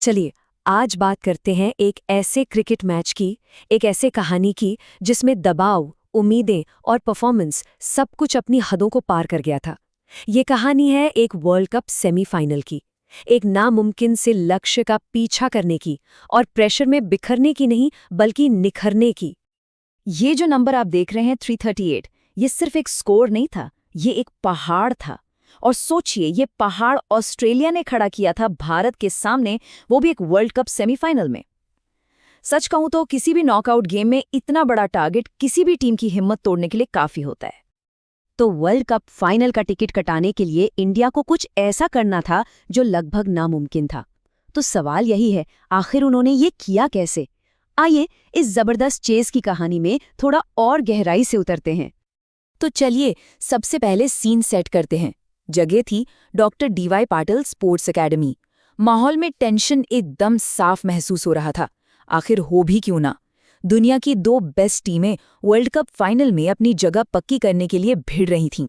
चलिए, आज बात करते हैं एक ऐसे क्रिकेट मैच की, एक ऐसे कहानी की जिसमें दबाव, उम्मीदें और परफॉर्मेंस सब कुछ अपनी हदों को पार कर गया था। ये कहानी है एक वर्ल्ड कप सेमीफाइनल की, एक नामुमकिन से लक्ष्य का पीछा करने की और प्रेशर में बिखरने की नहीं बल्कि निखरने की। ये जो नंबर आप देख रहे हैं 338, ये सिर्फ एक स्कोर नहीं था, ये एक पहाड़ था। और सोचिए, ये पहाड़ ऑस्ट्रेलिया ने खड़ा किया था भारत के सामने, वो भी एक वर्ल्ड कप सेमीफाइनल में। सच कहूं तो किसी भी नॉकआउट गेम में इतना बड़ा टारगेट किसी भी टीम की हिम्मत तोड़ने के लिए काफी होता है। तो वर्ल्ड कप फाइनल का टिकट कटाने के लिए इंडिया को कुछ ऐसा करना था जो लगभग नामुमकिन था। तो सवाल यही है, आखिर उन्होंने ये किया कैसे? आइए इस जबरदस्त चेस की कहानी में थोड़ा और गहराई से उतरते हैं। तो चलिए सबसे पहले सीन सेट करते हैं। जगह थी doctor DY Patil sports academy. माहौल में टेंशन एकदम साफ महसूस हो रहा था। आखिर हो भी क्यों ना, दुनिया की दो बेस्ट टीमें वर्ल्ड कप फाइनल में अपनी जगह पक्की करने के लिए भिड़ रही थीं।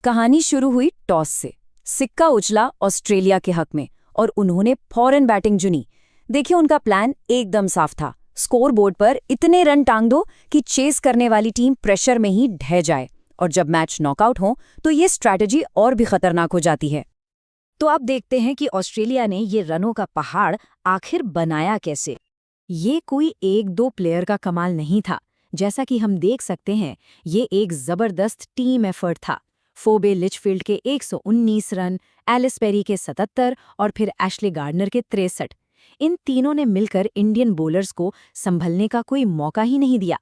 कहानी शुरू हुई टॉस से। सिक्का उछला ऑस्ट्रेलिया के हक में और उन्होंने फौरन बैटिंग चुनी। देखिए, उनका प्लान एकदम साफ था। स्कोर बोर्ड पर इतने रन टांग दो कि चेस करने वाली टीम प्रेशर में ही ढह जाए, और जब मैच नॉकआउट हो तो ये स्ट्रैटेजी और भी खतरनाक हो जाती है। तो अब देखते हैं कि ऑस्ट्रेलिया ने ये रनों का पहाड़ आखिर बनाया कैसे। ये कोई एक दो प्लेयर का कमाल नहीं था। जैसा कि हम देख सकते हैं, ये एक जबरदस्त टीम एफर्ट था। फोबे लिचफील्ड के 119 रन, एलिस पेरी के 77 और फिर एशले गार्डनर के 63। इन तीनों ने मिलकर इंडियन बॉलर्स को संभलने का कोई मौका ही नहीं दिया।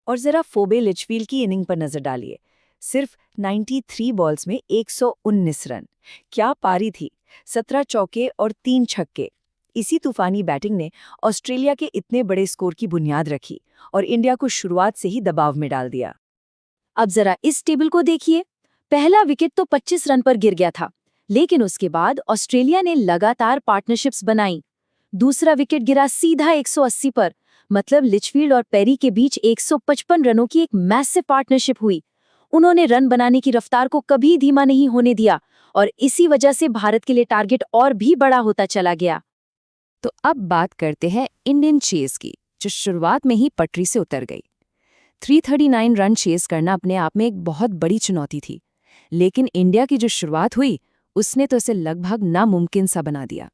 और जरा फोबे लिचफील्ड की इनिंग पर नजर डालिए। सिर्फ 93 बॉल्स में 119 रन। क्या पारी थी! 17 चौके और 3 छक्के। इसी तूफानी बैटिंग ने ऑस्ट्रेलिया के इतने बड़े स्कोर की बुनियाद रखी और इंडिया को शुरुआत से ही दबाव में डाल दिया। अब जरा इस टेबल को देखिए। पहला विकेट तो 25 रन पर गिर गया था, लेकिन उसके बाद ऑस्ट्रेलिया ने लगातार पार्टनरशिप्स बनाई। दूसरा विकेट गिरा सीधा 180 पर, मतलब लिचफील्ड और पेरी के बीच 155 रनों की एक मैसिव पार्टनरशिप हुई। उन्होंने रन बनाने की रफ्तार को कभी धीमा नहीं होने दिया और इसी वजह से भारत के लिए टारगेट और भी बड़ा होता चला गया। तो अब बात करते हैं इंडियन चेस की, जो शुरुआत में ही पटरी से उतर गई। 339 रन चेस करना अपने आप में एक बहुत बड़ी चुनौती थी, लेकिन इंडिया की जो शुरुआत हुई उसने तो इसे लगभग नामुमकिन सा बना दिया।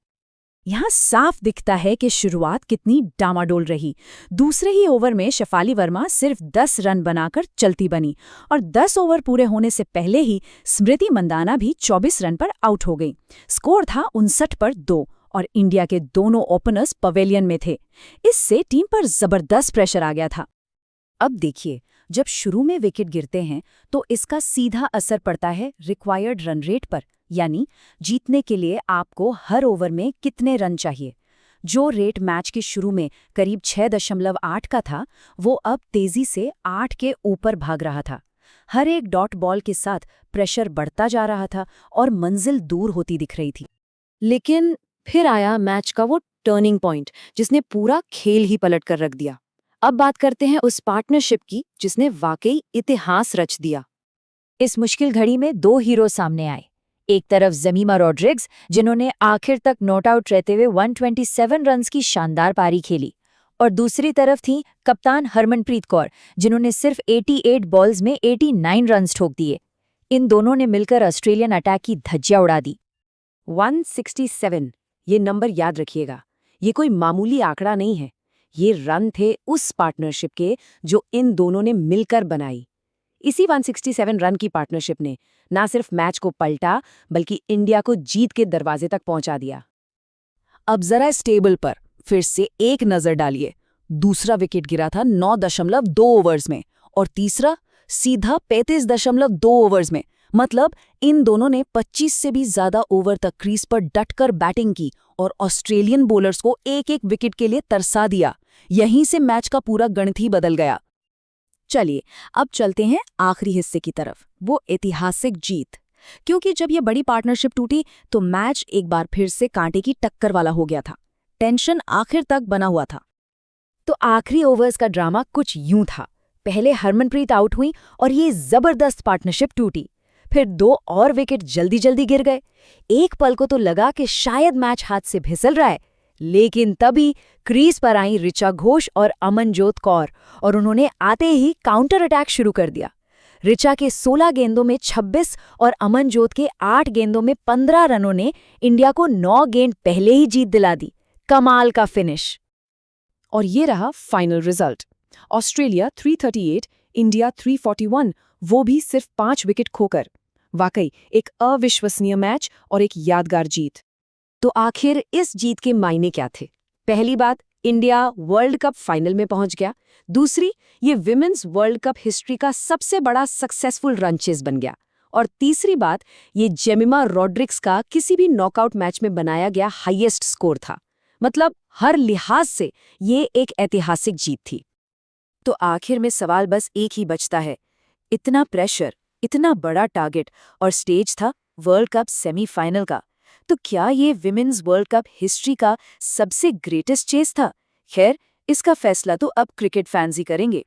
यहाँ साफ दिखता है कि शुरुआत कितनी डामाडोल रही। दूसरे ही ओवर में शेफाली वर्मा सिर्फ 10 रन बनाकर चलती बनी और 10 ओवर पूरे होने से पहले ही स्मृति मंदाना भी 24 रन पर आउट हो गई। स्कोर था 59 पर 2 और इंडिया के दोनों ओपनर्स पवेलियन में थे। इससे टीम पर जबरदस्त प्रेशर आ गया था। अब देखिए, जब शुरू में विकेट गिरते हैं तो इसका सीधा असर पड़ता है रिक्वायर्ड रन रेट पर, यानी जीतने के लिए आपको हर ओवर में कितने रन चाहिए। जो रेट मैच के शुरू में करीब 6.8 का था, वो अब तेजी से 8 के ऊपर भाग रहा था। हर एक डॉट बॉल के साथ प्रेशर बढ़ता जा रहा था और मंजिल दूर होती दिख रही थी। लेकिन फिर आया मैच का वो टर्निंग पॉइंट जिसने पूरा खेल ही पलट कर रख दिया। अब बात करते हैं उस पार्टनरशिप की जिसने वाकई इतिहास रच दिया। इस मुश्किल घड़ी में दो हीरो सामने आए। एक तरफ जमीमा रॉड्रिग्स, जिन्होंने आखिर तक नॉट आउट रहते हुए 127 रन्स की शानदार पारी खेली, और दूसरी तरफ थी कप्तान हरमनप्रीत कौर, जिन्होंने सिर्फ 88 बॉल्स में 89 रन्स ठोक दिए। इन दोनों ने मिलकर ऑस्ट्रेलियन अटैक की धज्जियां उड़ा दी। 167, ये नंबर याद रखिएगा। ये कोई मामूली आंकड़ा नहीं है। ये रन थे उस पार्टनरशिप के जो इन दोनों ने मिलकर बनाई। इसी 167 रन की पार्टनरशिप ने ना सिर्फ मैच को पलटा बल्कि इंडिया को जीत के दरवाजे तक पहुंचा दिया। अब जरा इस टेबल पर फिर से एक नजर डालिए। दूसरा विकेट गिरा था 9.2 ओवर्स में और तीसरा सीधा 35.2 ओवर्स में। मतलब इन दोनों ने 25 से भी ज्यादा ओवर तक क्रीज पर डटकर बैटिंग की और ऑस्ट्रेलियन बॉलर्स को एक एक विकेट के लिए तरसा दिया। यहीं से मैच का पूरा गणित ही बदल गया। चलिए अब चलते हैं आखिरी हिस्से की तरफ, वो ऐतिहासिक जीत। क्योंकि जब ये बड़ी पार्टनरशिप टूटी तो मैच एक बार फिर से कांटे की टक्कर वाला हो गया था। टेंशन आखिर तक बना हुआ था। तो आखिरी ओवर्स का ड्रामा कुछ यूं था। पहले हरमनप्रीत आउट हुई और ये जबरदस्त पार्टनरशिप टूटी। फिर 2 और विकेट जल्दी जल्दी गिर गए। एक पल को तो लगा कि शायद मैच हाथ से फिसल रहा है, लेकिन तभी क्रीज पर आई ऋचा घोष और अमनजोत कौर और उन्होंने आते ही काउंटर अटैक शुरू कर दिया। ऋचा के 16 गेंदों में 26 और अमनजोत के 8 गेंदों में 15 रनों ने इंडिया को 9 गेंद पहले ही जीत दिला दी। कमाल का फिनिश। और ये रहा फाइनल रिजल्ट। ऑस्ट्रेलिया 338, इंडिया 341, वो भी सिर्फ 5 विकेट खोकर। वाकई एक अविश्वसनीय मैच और एक यादगार जीत। तो आखिर इस जीत के मायने क्या थे? पहली बात, इंडिया वर्ल्ड कप फाइनल में पहुंच गया। दूसरी, ये विमेन्स वर्ल्ड कप हिस्ट्री का सबसे बड़ा सक्सेसफुल रन चेस बन गया। और तीसरी बात, ये जेमिमा रॉड्रिक्स का किसी भी नॉकआउट मैच में बनाया गया हाईएस्ट स्कोर था। मतलब हर लिहाज से ये एक ऐतिहासिक जीत थी। तो आखिर में सवाल बस एक ही बचता है, इतना प्रेशर, इतना बड़ा टारगेट और स्टेज था वर्ल्ड कप सेमीफाइनल का, तो क्या ये विमेन्स वर्ल्ड कप हिस्ट्री का सबसे ग्रेटेस्ट चेस था? खैर, इसका फैसला तो अब क्रिकेट फैंस ही करेंगे।